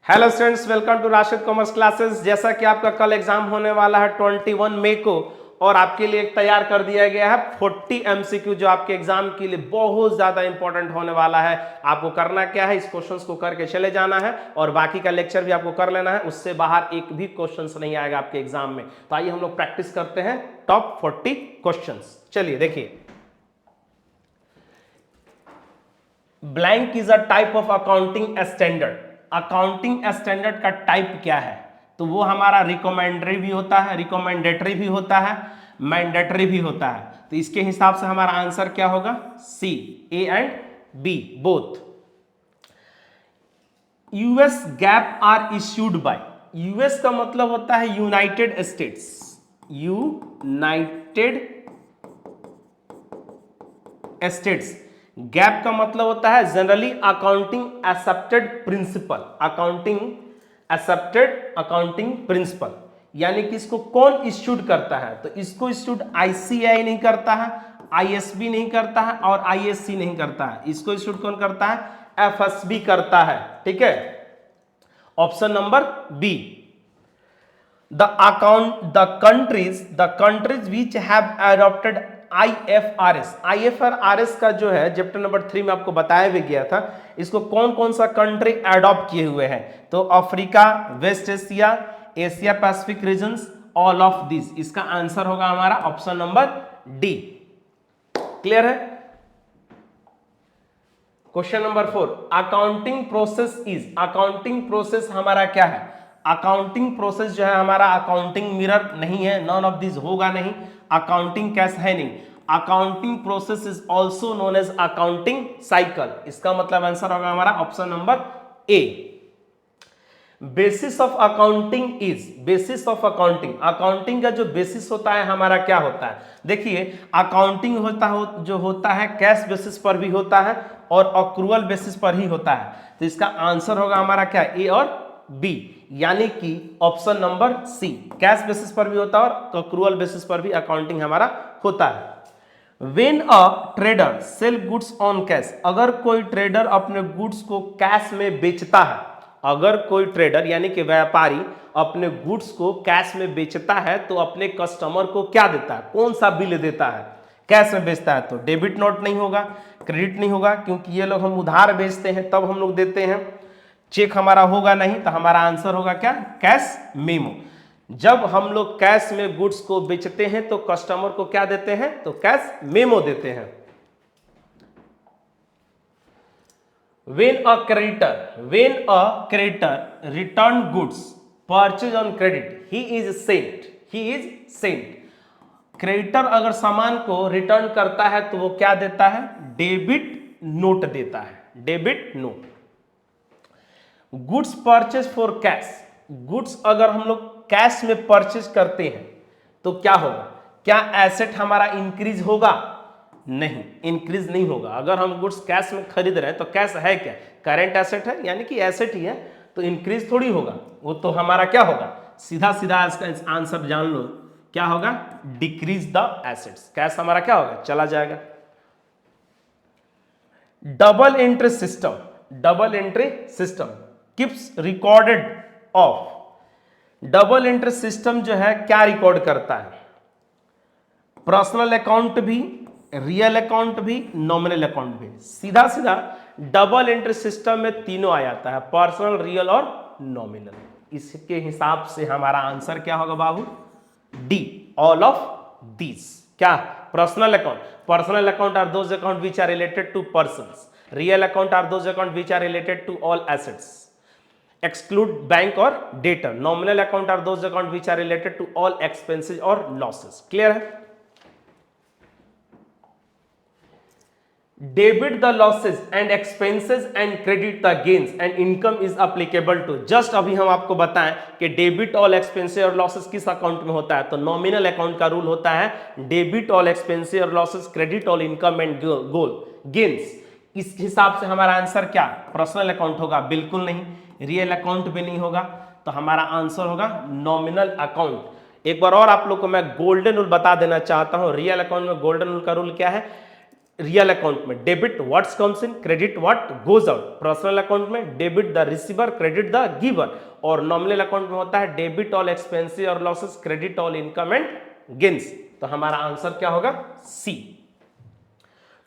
Hello students, welcome to Rashid commerce classes. जैसा कि आपका कल एग्जाम होने वाला है 21 मई को, और आपके लिए एक तैयार कर दिया गया है 40 एमसीक्यू जो आपके एग्जाम के लिए बहुत ज्यादा इंपॉर्टेंट होने वाला है। आपको करना क्या है, इस क्वेश्चंस को करके चले जाना है और बाकी का लेक्चर भी आपको कर लेना है। उससे बाहर एक भी क्वेश्चंस नहीं आएगा आपके एग्जाम में। तो आइए हम लोग प्रैक्टिस करते हैं टॉप 40 क्वेश्चंस। चलिए देखिए, blank is a type of accounting standard. Accounting standard का टाइप क्या है? तो वो हमारा रिकमेंडरी भी होता है, रिकमेंडेटरी भी होता है, मैंडेटरी भी होता है। तो इसके हिसाब से हमारा आंसर क्या होगा? C, A and B both. US GAAP are issued by. US का मतलब होता है United States, United States. GAAP का मतलब होता है generally accounting accepted principle, accounting accepted accounting principle. यानी कि इसको कौन इश्यूड करता है? तो इसको इश्यूड आईसीएआई नहीं करता है, आईएसबी नहीं करता है और आईएससी नहीं करता है। इसको इश्यूड कौन करता है? एफएसबी करता है। ठीक है, option number B. the countries which have adopted IFRS। IFRS का जो है चैप्टर नंबर 3 में आपको बताया भी गया था। इसको कौन कौन सा कंट्री अडॉप्ट किए हुए हैं? तो Africa, west Asia, Asia Pacific regions, all of this. इसका आंसर होगा हमारा ऑप्शन नंबर डी। क्लियर है? Question number 4, accounting process is. Accounting process हमारा क्या है? अकाउंटिंग प्रोसेस जो है हमारा अकाउंटिंग मिरर नहीं है, नॉन ऑफ दिस होगा नहीं। अकाउंटिंग कैश है नहीं। Accounting process is also known as accounting cycle. इसका मतलब आंसर होगा हमारा option number A. Basis of accounting is. Basis of accounting, accounting का जो बेसिस होता है हमारा क्या होता है? देखिए, अकाउंटिंग जो होता है कैश बेसिस पर भी होता है और अक्रूवल बेसिस पर ही होता है। तो इसका आंसर होगा हमारा क्या? ए और बी, यानी कि option number C. Cash basis पर भी होता है और अक्रूवल बेसिस पर भी अकाउंटिंग हमारा होता है। When a trader sell goods on cash, अगर कोई ट्रेडर अपने गुड्स को कैश में बेचता है, अगर कोई ट्रेडर यानी कि व्यापारी अपने गुड्स को कैश में बेचता है तो अपने कस्टमर को क्या देता है? कौन सा बिल देता है? कैश में बेचता है तो डेबिट नोट नहीं होगा, क्रेडिट नहीं होगा, क्योंकि ये लोग हम उधार बेचते हैं तब हम लोग देते हैं। चेक हमारा होगा नहीं, तो हमारा आंसर होगा क्या? Cash memo. जब हम लोग कैश में गुड्स को बेचते हैं तो कस्टमर को क्या देते हैं? तो कैश मेमो देते हैं। When a creditor return goods purchased on credit, he is sent। Creditor अगर सामान को रिटर्न करता है तो वो क्या देता है? डेबिट नोट देता है, debit note. Goods purchase for cash, goods अगर हम लोग कैश में परचेज करते हैं तो क्या होगा? क्या एसेट हमारा इंक्रीज होगा? नहीं, इंक्रीज नहीं होगा। अगर हम गुड्स कैश में खरीद रहे हैं तो कैश है क्या? करेंट एसेट है, यानी कि एसेट ही है, तो इंक्रीज थोड़ी होगा। वो तो हमारा क्या होगा? सीधा सीधा इसका आंसर जान लो, क्या होगा? Decrease the assets. कैश हमारा क्या होगा? चला जाएगा। Double entry system, double entry system keeps recorded of. Double entry system जो है क्या रिकॉर्ड करता है? पर्सनल अकाउंट भी, रियल अकाउंट भी, नॉमिनल अकाउंट भी। सीधा सीधा डबल एंट्री सिस्टम में तीनों आ जाता है, पर्सनल, रियल और नॉमिनल। इसके हिसाब से हमारा आंसर क्या होगा बाबू? D, all of these. क्या? Personal account, personal account are those account which are related to persons, real account are those account which are related to all assets, exclude bank or debtor। nominal account are those account which are related to all expenses or losses। clear है? debit the losses and expenses and credit the gains and income is applicable to। just अभी हम आपको बताएं कि debit all expenses और losses किस account में होता है? तो नॉमिनल अकाउंट का रूल होता है डेबिट ऑल एक्सपेंसेस और losses, credit all income and goal gains. इस हिसाब से हमारा आंसर क्या? पर्सनल अकाउंट होगा? बिल्कुल नहीं। रियल अकाउंट भी नहीं होगा, तो हमारा आंसर होगा नॉमिनल अकाउंट। एक बार और आप लोग को मैं गोल्डन रूल बता देना चाहता हूं। रियल अकाउंट में गोल्डन रूल का रूल क्या है? रियल अकाउंट में debit what's comes in, credit what goes out. Personal account में debit the receiver, credit the giver. और नॉमिनल अकाउंट में होता है डेबिट ऑल एक्सपेंसेस और losses, credit all income and gains. तो हमारा आंसर क्या होगा? C.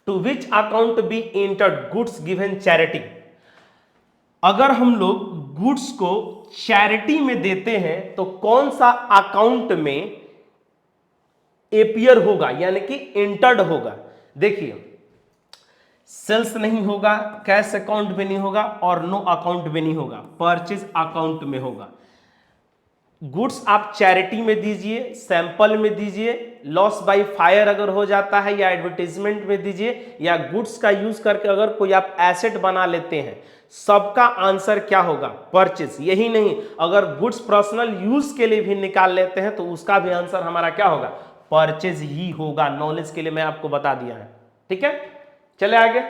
To which account be entered goods given charity. अगर हम लोग गुड्स को चैरिटी में देते हैं तो कौन सा अकाउंट में एपियर होगा, यानी कि एंटर्ड होगा? देखिए, सेल्स नहीं होगा, कैश अकाउंट में नहीं होगा और नो अकाउंट में नहीं होगा, परचेज अकाउंट में होगा। गुड्स आप चैरिटी में दीजिए, सैंपल में दीजिए, लॉस बाय फायर अगर हो जाता है, या एडवर्टाइजमेंट में दीजिए, या गुड्स का यूज करके अगर कोई आप एसेट बना लेते हैं, सबका आंसर क्या होगा? परचेज। यही नहीं, अगर गुड्स पर्सनल यूज के लिए भी निकाल लेते हैं तो उसका भी आंसर हमारा क्या होगा? परचेज ही होगा। नॉलेज के लिए मैं आपको बता दिया है, ठीक है। चले आगे।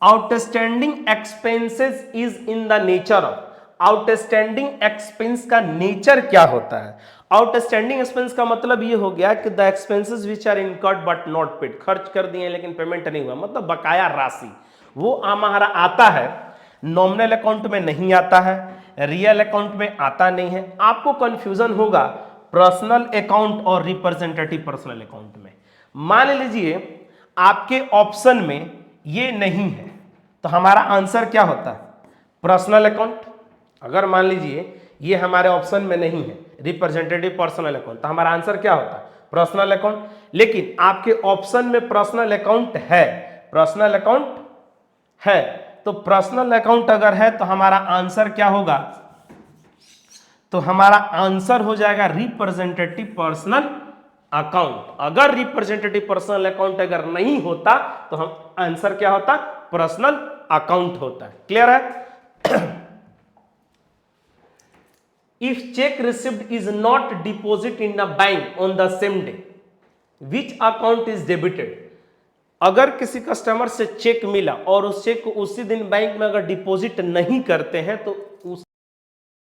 Outstanding expenses is in the nature of. Outstanding expense का नेचर क्या होता है? आउटस्टैंडिंग एक्सपेंस का मतलब ये हो गया कि the expenses which are incurred but not paid. खर्च कर दिए लेकिन पेमेंट नहीं हुआ, मतलब बकाया राशि। वो हमारा आता है, नॉमिनल अकाउंट में नहीं आता है, रियल अकाउंट में आता नहीं है। आपको कंफ्यूजन होगा पर्सनल अकाउंट और रिप्रेजेंटेटिव पर्सनल अकाउंट में। मान लीजिए आपके ऑप्शन में ये नहीं है तो हमारा आंसर क्या होता है? Personal account. अगर मान लीजिए ये हमारे ऑप्शन में नहीं है रिप्रेजेंटेटिव पर्सनल अकाउंट, तो हमारा आंसर क्या होता है? Personal account. लेकिन आपके ऑप्शन में पर्सनल अकाउंट है, पर्सनल अकाउंट है, तो पर्सनल अकाउंट अगर है तो हमारा आंसर क्या होगा? तो हमारा आंसर हो जाएगा रिप्रेजेंटेटिव पर्सनल अकाउंट। अगर रिप्रेजेंटेटिव पर्सनल अकाउंट अगर नहीं होता तो हम आंसर क्या होता? पर्सनल अकाउंट होता है। क्लियर है? If check received is not deposit in the bank on the same day, which account is debited. अगर किसी कस्टमर से चेक मिला और उस चेक को उसी दिन बैंक में अगर डिपॉजिट नहीं करते हैं तो उस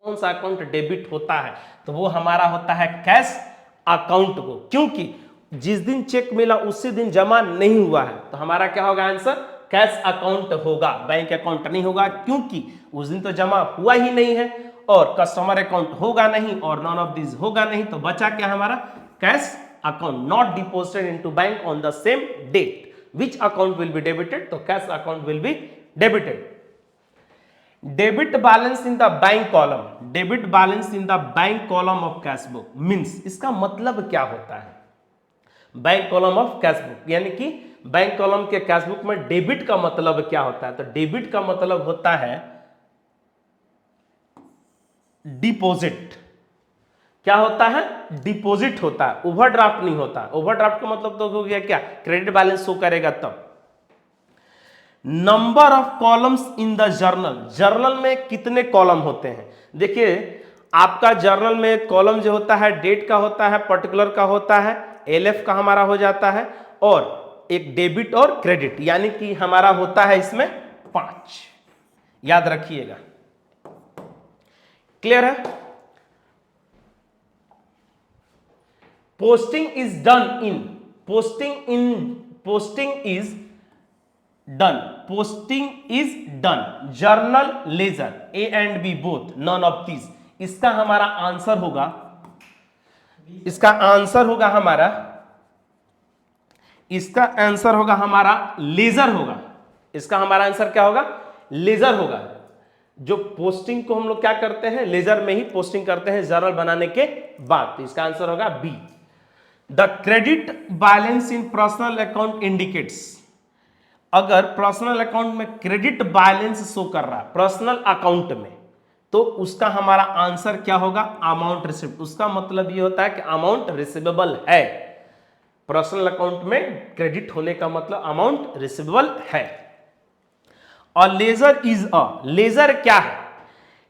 कौन सा अकाउंट डेबिट होता है? तो वो हमारा होता है कैश अकाउंट को, क्योंकि जिस दिन चेक मिला उसी दिन जमा नहीं हुआ है। तो हमारा क्या होगा आंसर? कैश अकाउंट होगा, बैंक अकाउंट नहीं होगा, क्योंकि उस दिन तो जमा हुआ ही नहीं है और कस्टमर अकाउंट होगा नहीं और नॉन ऑफ दिस होगा नहीं, तो बचा क्या हमारा? Cash account. Not deposited into bank on the same date, which account will be debited? तो cash account will be debited. Debit balance in the bank column, debit balance in the bank column of cash book means, इसका मतलब क्या होता है? Bank column of cash book, यानी कि bank column के cash book में डेबिट का मतलब क्या होता है? तो डेबिट का मतलब होता है डिपॉजिट। क्या होता है? डिपॉजिट होता है, ओवरड्राफ्ट नहीं होता। ओवरड्राफ्ट का मतलब तो हो गया क्या? क्रेडिट बैलेंस शो करेगा तब। Number of columns in the journal, journal में कितने कॉलम होते हैं? देखिए, आपका जर्नल में कॉलम जो होता है डेट का होता है, पर्टिकुलर का होता है, एलएफ का हमारा हो जाता है, और एक डेबिट और क्रेडिट, यानी कि हमारा होता है इसमें 5। याद रखिएगा। क्लियर है? Posting is done in, posting is done journal ledger, A and B both, none of this. इसका हमारा आंसर होगा, इसका आंसर होगा हमारा लेजर होगा। इसका हमारा आंसर क्या होगा? लेजर होगा। जो पोस्टिंग को हम लोग क्या करते हैं? लेजर में ही पोस्टिंग करते हैं जर्नल बनाने के बाद। तो इसका आंसर होगा B. The credit balance in personal account indicates, अगर पर्सनल अकाउंट में क्रेडिट बैलेंस शो कर रहा है पर्सनल अकाउंट में, तो उसका हमारा आंसर क्या होगा? Amount received. उसका मतलब ये होता है कि अमाउंट रिसीवेबल है। पर्सनल अकाउंट में क्रेडिट होने का मतलब अमाउंट रिसीवेबल है। और लेजर इज अ, लेजर क्या है?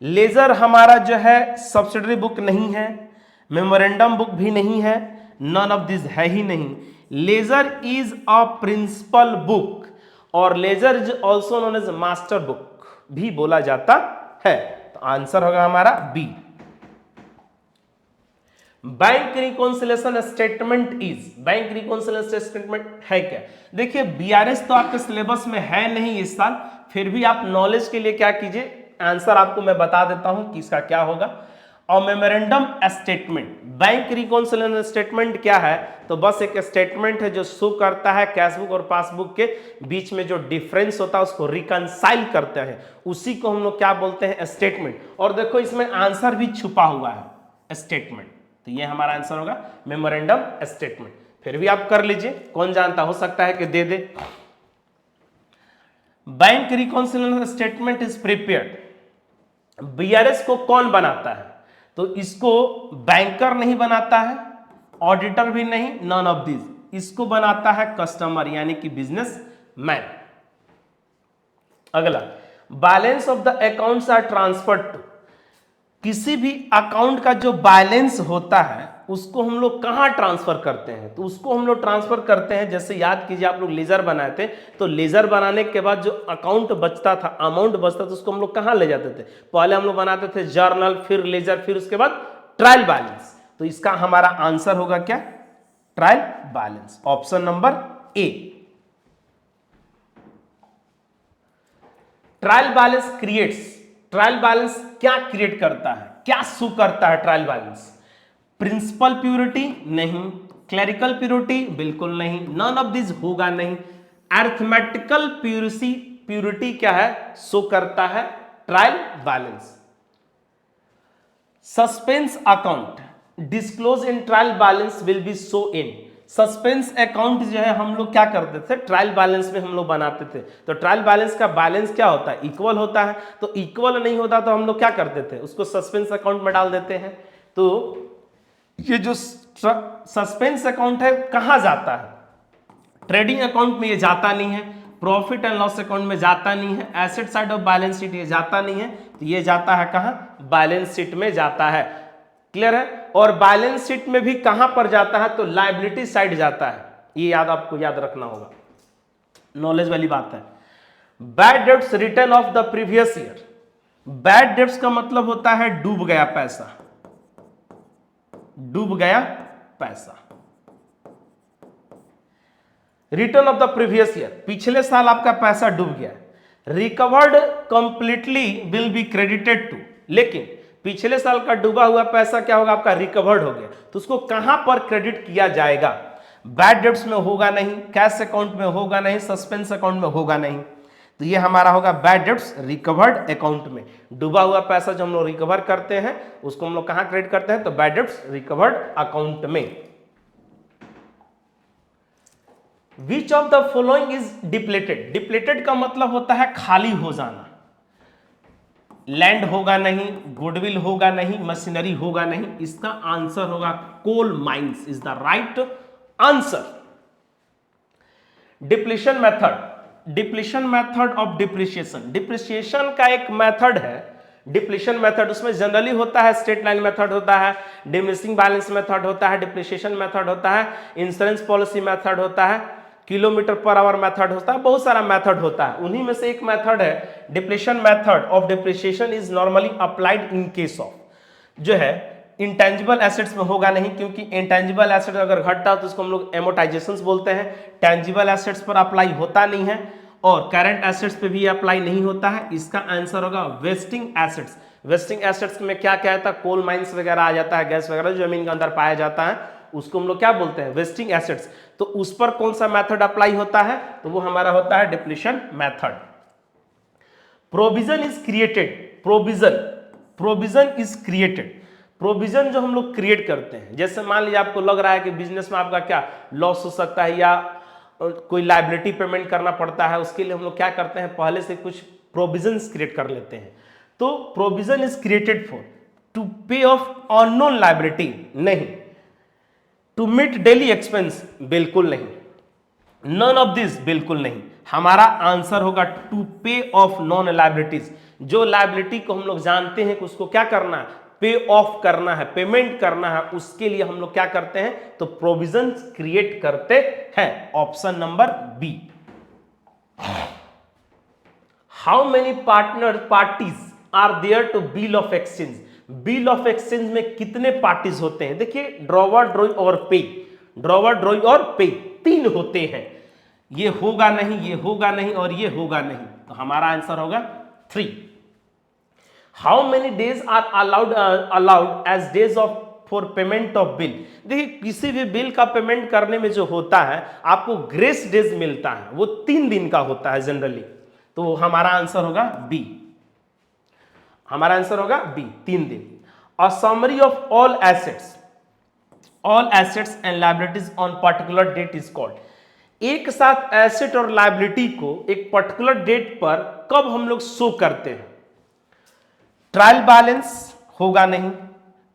लेजर हमारा जो है सब्सिडरी बुक नहीं है, मेमोरेंडम बुक भी नहीं है, नन ऑफ दिस है ही नहीं। Ledger is a principal book, और ledger is also known as master book भी बोला जाता है। तो आंसर होगा हमारा B. Bank reconciliation statement is, bank reconciliation statement है क्या? देखिए बीआरएस तो आपके सिलेबस में है नहीं इस साल, फिर भी आप नॉलेज के लिए क्या कीजिए, आंसर आपको मैं बता देता हूं कि इसका क्या होगा। और memorandum statement, bank reconciliation statement क्या है? तो बस एक स्टेटमेंट है जो शो करता है कैशबुक और पासबुक के बीच में जो डिफरेंस होता है उसको रिकंसाइल करते हैं, उसी को हम लोग क्या बोलते हैं, स्टेटमेंट। और देखो इसमें आंसर भी छुपा हुआ है, स्टेटमेंट। तो ये हमारा आंसर होगा मेमोरेंडम स्टेटमेंट। फिर भी आप कर लीजिए, कौन जानता, हो सकता है कि दे दे। Bank reconciliation statement is prepared, BRS को कौन बनाता है? तो इसको बैंकर नहीं बनाता है, ऑडिटर भी नहीं, नॉन ऑफ दिस, इसको बनाता है कस्टमर यानी कि बिजनेस मैन। अगला, balance of the accounts are transferred to, किसी भी अकाउंट का जो बैलेंस होता है उसको हम लोग कहां ट्रांसफर करते हैं? तो उसको हम लोग ट्रांसफर करते हैं, जैसे याद कीजिए आप लोग लेजर बनाए थे, तो लेजर बनाने के बाद जो अकाउंट बचता था, अमाउंट बचता था, उसको हम लोग कहां ले जाते थे? पहले हम लोग बनाते थे जर्नल, फिर लेजर, फिर उसके बाद ट्रायल बैलेंस। तो इसका हमारा आंसर होगा क्या? ट्रायल बैलेंस, ऑप्शन नंबर ए। Trial balance creates, trial balance क्या क्रिएट करता है, क्या शो करता है ट्रायल बैलेंस? प्रिंसिपल प्यूरिटी नहीं, क्लरिकल प्यूरिटी बिल्कुल नहीं, नन ऑफ दिस होगा नहीं। अरिथमेटिकल प्यूरिटी क्या है, शो करता है trial balance. Suspense account disclose in trial balance will be show in, suspense account जो है हम लोग क्या करते थे, ट्रायल बैलेंस में हम लोग बनाते थे। तो ट्रायल बैलेंस का बैलेंस क्या होता है, इक्वल होता है। तो इक्वल नहीं होता तो हम लोग क्या करते थे, उसको सस्पेंस अकाउंट में डाल देते हैं। तो ये जो सस्पेंस अकाउंट है कहां जाता है? ट्रेडिंग अकाउंट में ये जाता नहीं है, प्रॉफिट एंड लॉस अकाउंट में जाता नहीं है, asset side of balance sheet ये जाता नहीं है। तो ये जाता है कहां, बैलेंस शीट में जाता है। क्लियर है? और बैलेंस शीट में भी कहां पर जाता है, तो लायबिलिटी साइड जाता है। ये याद आपको याद रखना होगा, नॉलेज वाली बात है। Bad debts return of the previous year, bad debts का मतलब होता है डूब गया पैसा, डूब गया पैसा। Return of the previous year, पिछले साल आपका पैसा डूब गया। Recovered completely will be credited to, लेकिन पिछले साल का डूबा हुआ पैसा क्या होगा, आपका रिकवर्ड हो गया, तो उसको कहां पर क्रेडिट किया जाएगा? बैड डेब्ट्स में होगा नहीं, कैश अकाउंट में होगा नहीं, सस्पेंस अकाउंट में होगा नहीं। तो ये हमारा होगा बैड डेब्ट्स रिकवर्ड अकाउंट में। डूबा हुआ पैसा जो हम लोग रिकवर करते हैं उसको हम लोग कहां क्रेडिट करते हैं, तो बैड डेब्ट्स रिकवर्ड अकाउंट में। Which of the following is depleted, depleted का मतलब होता है खाली हो जाना। लैंड होगा नहीं, गुडविल होगा नहीं, मशीनरी होगा नहीं, इसका आंसर होगा coal mines is the right answer. Depletion method, depletion method of depreciation, depreciation का एक मेथड है डिप्लीशन मेथड, उसमें जनरली होता है स्ट्रेट लाइन मेथड होता है, डिमिनिशिंग बैलेंस मेथड होता है, डिप्रिसिएशन मेथड होता है, इंश्योरेंस पॉलिसी मेथड होता है, किलोमीटर पर आवर मेथड होता है, बहुत सारा मेथड होता है। उन्हीं में से एक मेथड है depletion method of depreciation is normally applied in case of, जो है इंटेंजिबल एसेट्स में होगा नहीं, क्योंकि इंटेंजिबल एसेट अगर घटता तो उसको हम लोग एमोटाइजेशंस बोलते हैं। टेंजिबल एसेट्स पर अप्लाई होता नहीं है और करंट एसेट्स पे भी अप्लाई नहीं होता है। इसका आंसर होगा वेस्टिंग एसेट्स। वेस्टिंग एसेट्स में क्या क्या आता है, कोल माइंस वगैरह आ जाता है, गैस वगैरह जो जमीन के अंदर पाया जाता है, उसको हम लोग क्या बोलते हैं, वेस्टिंग एसेट्स। तो उस पर कौन सा मेथड अप्लाई होता है, तो वो हमारा होता है depletion method. Provision is created, provision, provision is created, provision जो हम लोग क्रिएट करते हैं, जैसे मान लीजिए आपको लग रहा है कि बिजनेस में आपका क्या लॉस हो सकता है या कोई लायबिलिटी पेमेंट करना पड़ता है, उसके लिए हम लोग क्या करते हैं, पहले से कुछ प्रोविजंस क्रिएट कर लेते हैं। तो provision is created for to pay off unknown liability, नहीं, टू मीट डेली एक्सपेंस, बिल्कुल नहीं, नन ऑफ दिस, बिल्कुल नहीं। हमारा आंसर होगा to pay of non liabilities, जो लायबिलिटी को हम लोग जानते हैं कि उसको क्या करना है, पे ऑफ करना है, पेमेंट करना है, उसके लिए हम लोग क्या करते हैं, तो प्रोविजन क्रिएट करते हैं। Option number B. How many partner parties are there to bill of exchange, bill of exchange में कितने पार्टीज होते हैं? देखिए ड्रॉवर, ड्रॉई और पे, ड्रॉवर, ड्रॉई और पे 3 होते हैं। ये होगा नहीं, ये होगा नहीं और ये होगा नहीं, तो हमारा आंसर होगा 3। How many days are allowed as days of for payment of bill? देखिए किसी भी बिल का पेमेंट करने में जो होता है आपको ग्रेस डेज मिलता है, वो 3 दिन का होता है जनरली, तो हमारा आंसर होगा बी। हमारा आंसर होगा बी, 3 दिन। A summary of all assets and liabilities on particular date is called. एक साथ एसेट और लायबिलिटी को एक पर्टिकुलर डेट पर कब हम लोग शो करते हैं? ट्रायल बैलेंस होगा नहीं,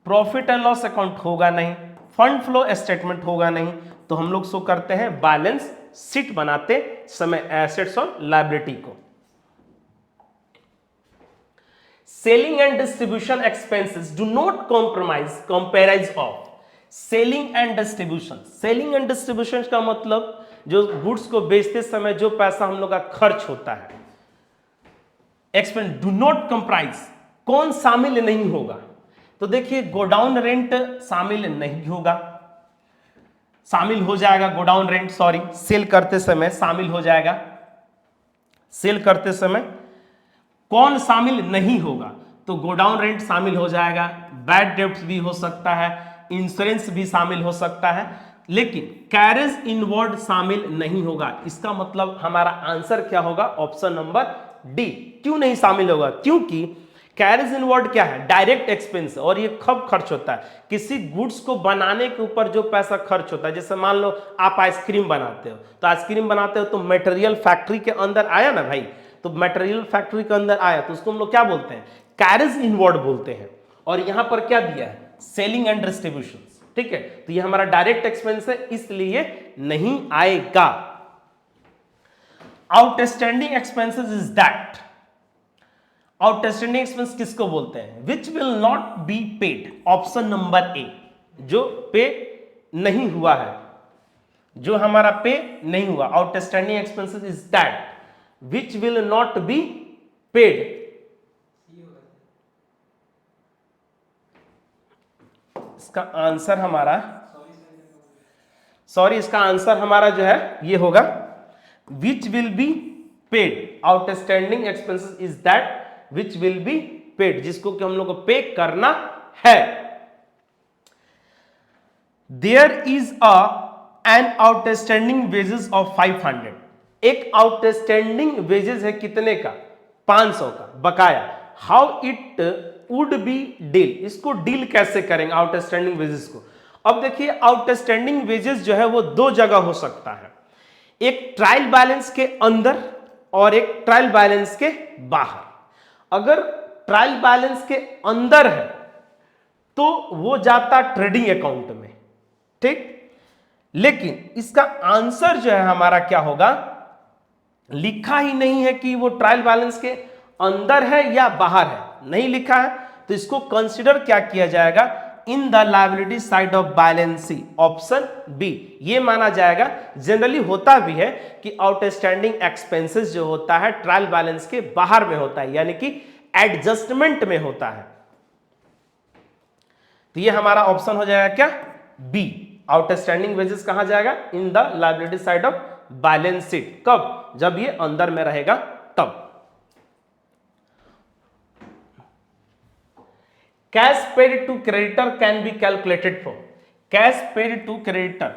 प्रॉफिट एंड लॉस अकाउंट होगा नहीं, फंड फ्लो स्टेटमेंट होगा नहीं, तो हम लोग शो करते हैं बैलेंस शीट बनाते समय एसेट्स और लायबिलिटी को। Selling and distribution expenses do not comprises of. Selling and distribution, selling and distribution का मतलब जो गुड्स को बेचते समय जो पैसा हम लोग का खर्च होता है, एक्सपेंस डू नॉट कंप्राइज, कौन शामिल नहीं होगा? तो देखिए गोडाउन रेंट शामिल नहीं होगा, शामिल हो जाएगा गोडाउन रेंट, सॉरी सेल करते समय शामिल हो जाएगा। सेल करते समय कौन शामिल नहीं होगा? तो गोडाउन रेंट शामिल हो जाएगा, बैड डेब्ट भी हो सकता है, इंश्योरेंस भी शामिल हो सकता है, लेकिन कैरेज इनवर्ड शामिल नहीं होगा। इसका मतलब हमारा आंसर क्या होगा? Option number D. क्यों नहीं शामिल होगा? क्योंकि कैरेज इनवर्ड क्या है? डायरेक्ट एक्सपेंस, और ये कब खर्च होता है? किसी गुड्स को बनाने के ऊपर जो पैसा खर्च होता है, जैसे मान लो आप आइसक्रीम बनाते हो, तो आइसक्रीम बनाते हो तो मटेरियल फैक्ट्री के अंदर आया ना भाई, तो मटेरियल फैक्ट्री के अंदर आया तो उसको हम लोग क्या बोलते हैं? कैरेज इनवर्ड बोलते हैं। और यहां पर क्या दिया है? सेलिंग एंड डिस्ट्रीब्यूशन, ठीक है, तो ये हमारा डायरेक्ट एक्सपेंस है, इसलिए नहीं आएगा। Outstanding expenses is that, outstanding expense किसको बोलते हैं? विच will not be paid, option number ए, जो पे नहीं हुआ है, जो हमारा पे नहीं हुआ। Outstanding expenses is that which will not be paid. इसका आंसर हमारा, सॉरी इसका आंसर हमारा जो है ये होगा which will be paid. Outstanding expenses is that which will be paid, जिसको कि हम लोग को पे करना है। There is an outstanding wages of 500, एक आउटस्टैंडिंग वेजेस है कितने का? 500 का बकाया। How it would be deal, इसको डील कैसे करेंगे आउटस्टैंडिंग वेजेस को? अब देखिए आउटस्टैंडिंग वेजेस जो है वो 2 जगह हो सकता है, एक ट्रायल बैलेंस के अंदर और एक ट्रायल बैलेंस के बाहर। अगर ट्रायल बैलेंस के अंदर है तो वो जाता ट्रेडिंग अकाउंट में, ठीक, लेकिन इसका आंसर जो है हमारा क्या होगा? लिखा ही नहीं है कि वो ट्रायल बैलेंस के अंदर है या बाहर है, नहीं लिखा है, तो इसको कंसीडर क्या किया जाएगा? In the liability side of balance sheet, option B, ये माना जाएगा। जनरली होता भी है कि आउटस्टैंडिंग एक्सपेंसेस जो होता है ट्रायल बैलेंस के बाहर में होता है, यानी कि एडजस्टमेंट में होता है, तो ये हमारा ऑप्शन हो जाएगा क्या? बी। आउटस्टैंडिंग वेजेस कहां जाएगा? In the liability side of balance sheet. कब? जब ये अंदर में रहेगा तब। Cash paid to creditor can be calculated from, cash paid to creditor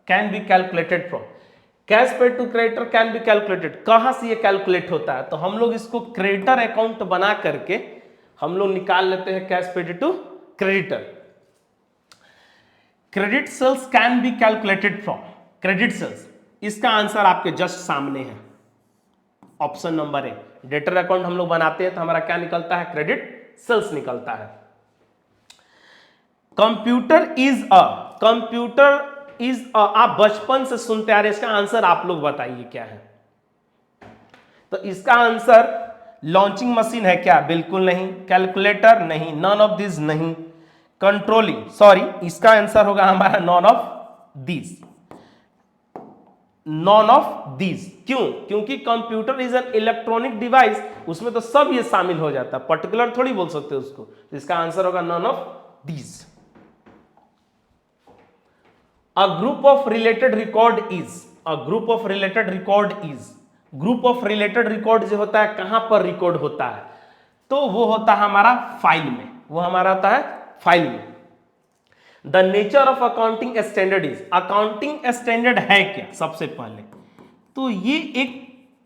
can be calculated from, cash paid to creditor can be calculated, कहां से ये कैलकुलेट होता है? तो हम लोग इसको क्रेडिटर अकाउंट बना करके हम लोग निकाल लेते हैं cash paid to creditor. Credit sales can be calculated from, credit sales, इसका आंसर आपके जस्ट सामने है, option number A. Debtor account हम लोग बनाते हैं तो हमारा क्या निकलता है? क्रेडिट सेल्स निकलता है। कंप्यूटर इज आप बचपन से सुनते आ रहे, इसका आंसर आप लोग बताइए क्या है? तो इसका आंसर लॉन्चिंग मशीन है क्या? बिल्कुल नहीं। कैलकुलेटर नहीं, नॉन ऑफ दिस नहीं। कंट्रोलिंग, सॉरी इसका आंसर होगा हमारा none of this. None of these. क्यों? क्योंकि computer is an electronic device, उसमें तो सब ये शामिल हो जाता है, पर्टिकुलर थोड़ी बोल सकते हो उसको। तो इसका आंसर होगा none of these. A group of related record is, a group of related record is, group of related record जो होता है कहां पर रिकॉर्ड होता है? तो वो होता है हमारा फाइल में, वो हमारा होता है फाइल में। The nature of accounting standard is, accounting standard है क्या? सबसे पहले तो ये एक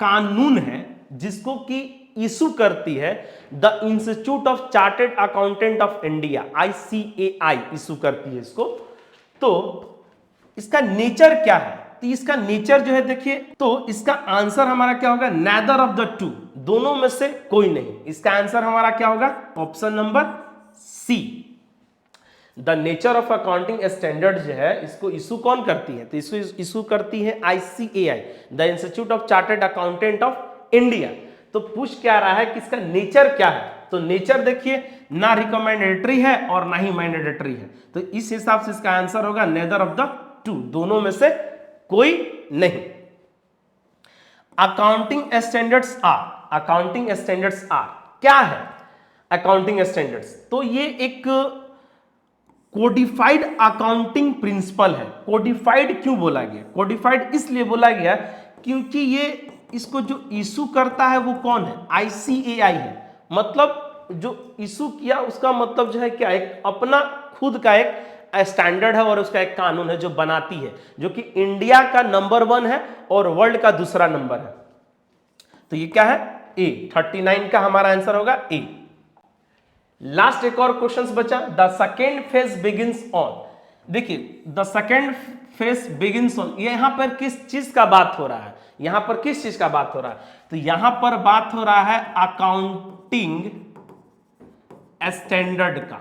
कानून है जिसको कि इशू करती है the institute of chartered accountant of India, ICAI issue करती है इसको। तो इसका नेचर क्या है? तो इसका नेचर जो है देखिए, तो इसका आंसर हमारा क्या होगा? नेदर ऑफ द टू, दोनों में से कोई नहीं। इसका आंसर हमारा क्या होगा? Option number C. The nature of accounting standard जो है इसको इशू कौन करती है? तो इसको इशू करती है ICAI, the institute of chartered accountant of India. तो पूछ क्या रहा है कि इसका नेचर क्या है? तो नेचर देखिए, ना रिकमेंडेटरी है और ना ही मैंडेटरी है। तो इस हिसाब से इसका आंसर होगा नेदर ऑफ द टू, दोनों में से कोई नहीं। Accounting standards are, accounting standards are क्या है? अकाउंटिंग स्टैंडर्ड्स तो ये एक कोडिफाइड अकाउंटिंग प्रिंसिपल है। कोडिफाइड क्यों बोला गया? कोडिफाइड इसलिए बोला गया क्योंकि ये इसको जो इशू करता है वो कौन है? ICAI है। मतलब जो इशू किया उसका मतलब जो है क्या, एक अपना खुद का एक स्टैंडर्ड है और उसका एक कानून है जो बनाती है, जो कि इंडिया का नंबर 1 है और वर्ल्ड का दूसरा नंबर है। तो ये क्या है? ए। 39 का हमारा आंसर होगा ए। लास्ट एक और क्वेश्चन बचा, the second phase begins on. देखिए the second phase begins on, यहां पर किस चीज का बात हो रहा है? यहां पर किस चीज का बात हो रहा है? तो यहां पर बात हो रहा है अकाउंटिंग स्टैंडर्ड का।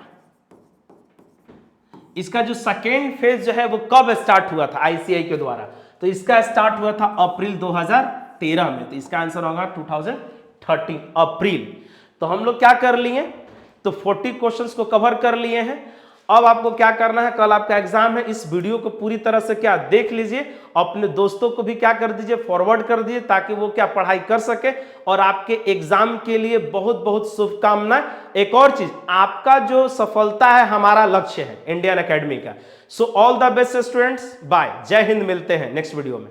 इसका जो सेकेंड फेज जो है वो कब स्टार्ट हुआ था ICAI के द्वारा? तो इसका स्टार्ट हुआ था अप्रैल 2013 में। तो इसका आंसर होगा 2013 अप्रैल। तो हम लोग क्या कर लिए? तो 40 क्वेश्चंस को कवर कर लिए हैं। अब आपको क्या करना है, कल आपका एग्जाम है, इस वीडियो को पूरी तरह से क्या देख लीजिए, अपने दोस्तों को भी क्या कर दीजिए, फॉरवर्ड कर दीजिए, ताकि वो क्या पढ़ाई कर सके और आपके एग्जाम के लिए बहुत बहुत शुभकामनाएं। एक और चीज, आपका जो सफलता है हमारा लक्ष्य है इंडियन एकेडमी का। So all the best students, bye, जय हिंद। मिलते हैं नेक्स्ट वीडियो में।